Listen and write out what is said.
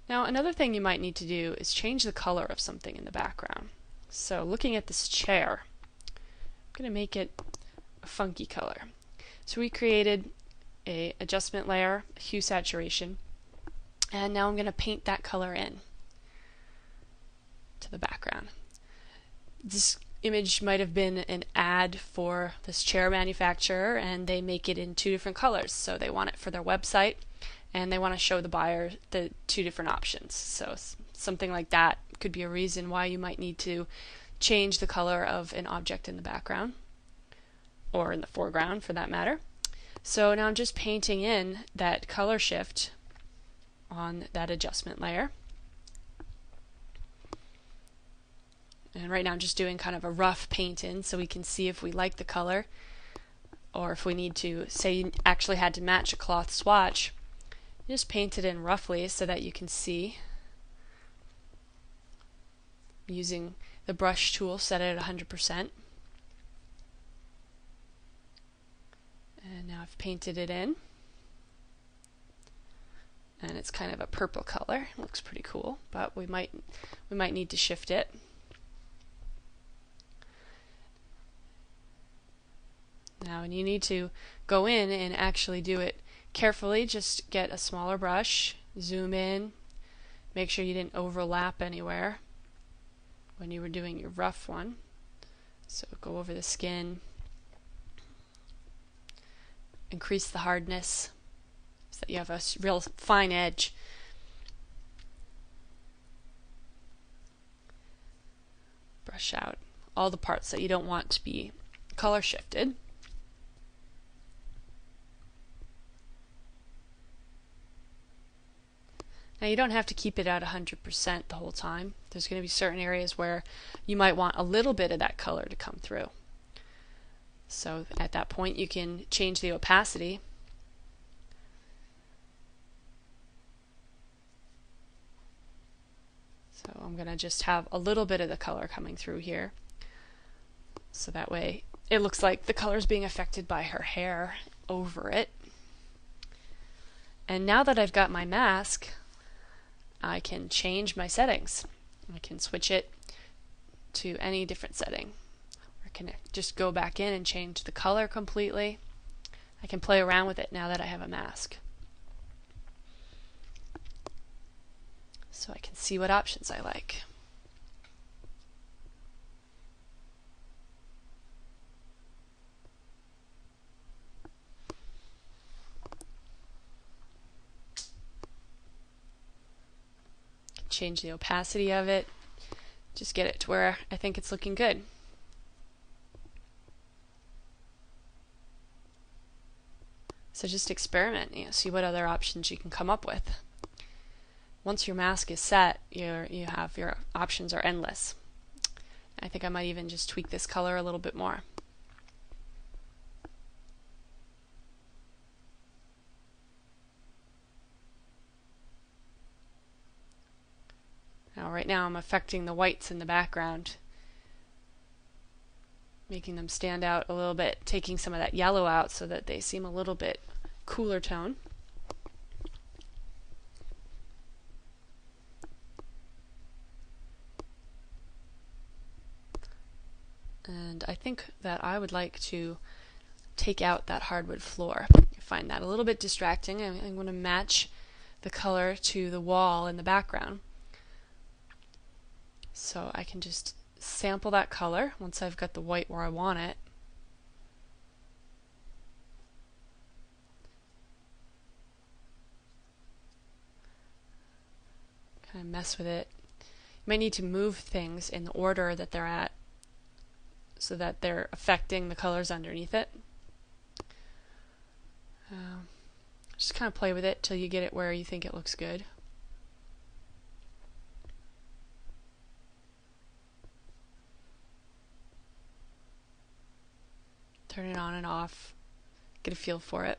Now another thing you might need to do is change the color of something in the background. So looking at this chair, I'm going to make it a funky color. So we created a adjustment layer, a hue saturation, and now I'm going to paint that color in to the background. This image might have been an ad for this chair manufacturer, and they make it in two different colors. So they want it for their website, and they want to show the buyer the two different options. So something like that could be a reason why you might need to change the color of an object in the background, or in the foreground for that matter. So now I'm just painting in that color shift on that adjustment layer. And right now I'm just doing kind of a rough paint in so we can see if we like the color, or if we need to, say you actually had to match a cloth swatch, you just paint it in roughly so that you can see. Using the brush tool set it at 100%. And now I've painted it in. And it's kind of a purple color. It looks pretty cool, but we might need to shift it. Now, and you need to go in and actually do it carefully. Just get a smaller brush, zoom in, make sure you didn't overlap anywhere when you were doing your rough one. So go over the skin, increase the hardness so that you have a real fine edge. Brush out all the parts that you don't want to be color shifted. Now you don't have to keep it at 100% the whole time. There's going to be certain areas where you might want a little bit of that color to come through. So at that point you can change the opacity. So I'm going to just have a little bit of the color coming through here. So that way it looks like the color is being affected by her hair over it. And now that I've got my mask, I can change my settings. I can switch it to any different setting. I can just go back in and change the color completely. I can play around with it now that I have a mask. So I can see what options I like. Change the opacity of it, just get it to where I think it's looking good. So just experiment, see what other options you can come up with. Once your mask is set, your options are endless. I think I might even just tweak this color a little bit more. Now right now I'm affecting the whites in the background, making them stand out a little bit, taking some of that yellow out so that they seem a little bit cooler tone. And I think that I would like to take out that hardwood floor. I find that a little bit distracting. I'm going to match the color to the wall in the background. So I can just sample that color once I've got the white where I want it. Kind of mess with it. You might need to move things in the order that they're at so that they're affecting the colors underneath it. Just kind of play with it till you get it where you think it looks good. Turn it on and off, get a feel for it.